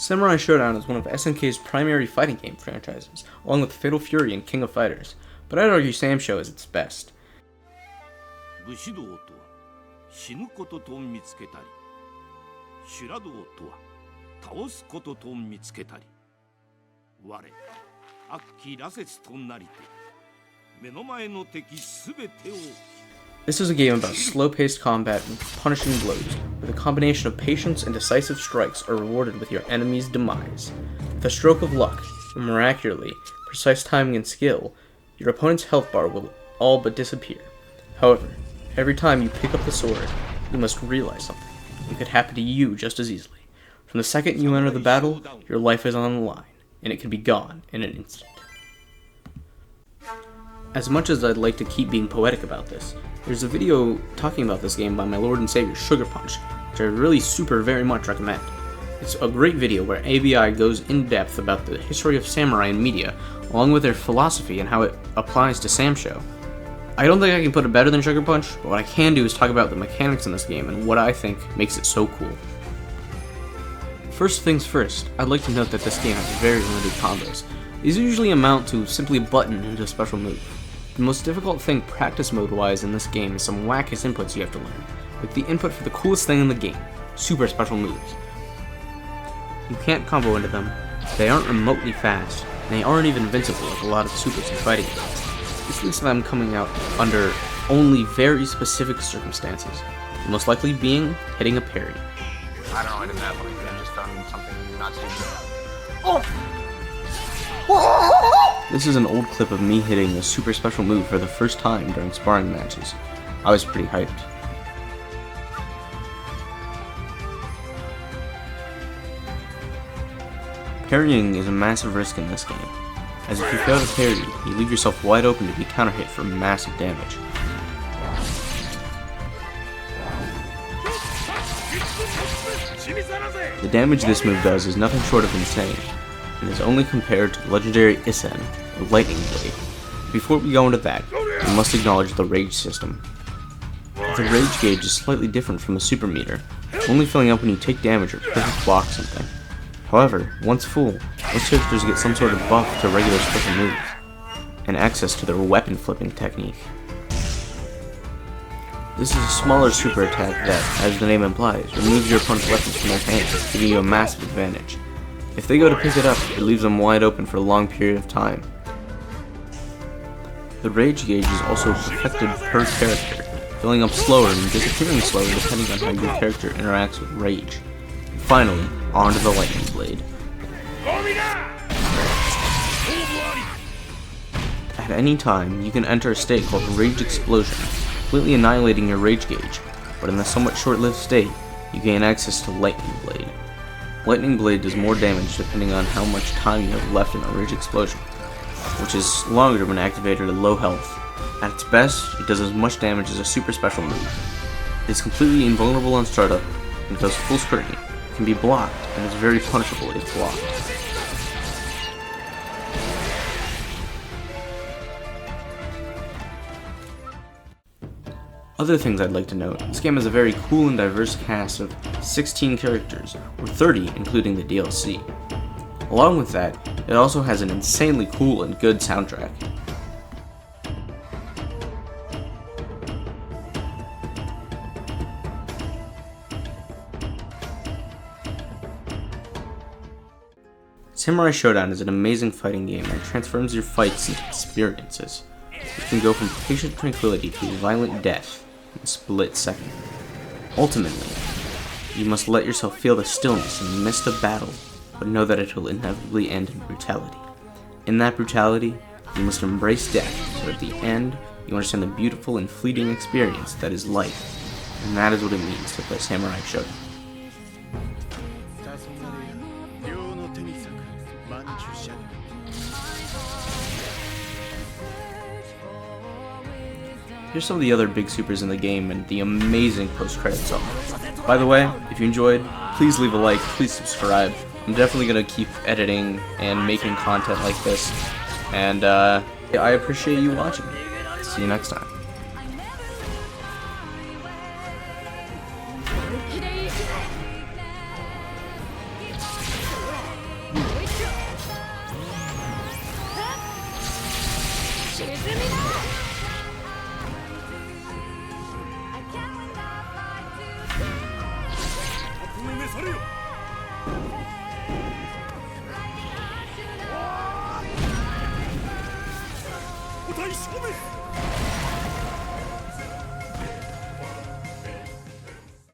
Samurai Shodown is one of SNK's primary fighting game franchises, along with Fatal Fury and King of Fighters, but I'd argue Samsho is its best. 武士道とは死ぬことと見つけたり、修羅道とは倒すことと見つけたり、我悪鬼羅刹となりて目の前の敵すべてを This is a game about slow-paced combat and punishing blows, where the combination of patience and decisive strikes are rewarded with your enemy's demise. With a stroke of luck, and miraculously, precise timing and skill, your opponent's health bar will all but disappear. However, every time you pick up the sword, you must realize something. It could happen to you just as easily. From the second you enter the battle, your life is on the line, and it can be gone in an instant. As much as I'd like to keep being poetic about this, there's a video talking about this game by my lord and savior Sugar Punch, which I really very much recommend. It's a great video where ABI goes in depth about the history of samurai in media, along with their philosophy and how it applies to Samsho. I don't think I can put it better than Sugar Punch, but what I can do is talk about the mechanics in this game and what I think makes it so cool. First things first, I'd like to note that this game has very limited combos. These usually amount to simply a button into a special move. The most difficult thing practice mode wise in this game is some wackiest inputs you have to learn, like the input for the coolest thing in the game, super special moves. You can't combo into them, they aren't remotely fast, and they aren't even invincible like a lot of supers in fighting games. This leads to them coming out under only very specific circumstances, the most likely being hitting a parry. I don't know, I did that, like I just done something not too Oh! This is an old clip of me hitting a super special move for the first time during sparring matches. I was pretty hyped. Parrying is a massive risk in this game, as if you fail to parry, you leave yourself wide open to be counter-hit for massive damage. The damage this move does is nothing short of insane, and is only compared to the legendary Isen, or Lightning Blade. Before we go into that, we must acknowledge the rage system. The rage gauge is slightly different from the super meter, only filling up when you take damage or perfect block something. However, once full, most characters get some sort of buff to regular special moves, and access to their weapon flipping technique. This is a smaller super attack that, as the name implies, removes your opponent's weapons from their hands, giving you a massive advantage. If they go to pick it up, it leaves them wide open for a long period of time. The rage gauge is also perfected per character, filling up slower and disappearing slower depending on how your character interacts with rage. And finally, onto the lightning blade. At any time, you can enter a state called Rage Explosion, completely annihilating your rage gauge, but in a somewhat short-lived state, you gain access to Lightning Blade. Lightning Blade does more damage depending on how much time you have left in a Rage Explosion, which is longer when activated at low health. At its best, it does as much damage as a super special move. It is completely invulnerable on startup, and goes full scrutiny, can be blocked, and is very punishable if blocked. Other things I'd like to note, this game has a very cool and diverse cast of 16 characters, or 30 including the DLC. Along with that, it also has an insanely cool and good soundtrack. Samurai Shodown is an amazing fighting game that transforms your fights into experiences. It can go from patient tranquility to violent death in a split second. Ultimately, you must let yourself feel the stillness in the midst of battle, but know that it will inevitably end in brutality. In that brutality, you must embrace death, so at the end, you understand the beautiful and fleeting experience that is life, and that is what it means to play Samurai Shodown. Here's some of the other big supers in the game and the amazing post-credit song. By the way, if you enjoyed, please leave a like, please subscribe. I'm definitely going to keep editing and making content like this, and I appreciate you watching. See you next time.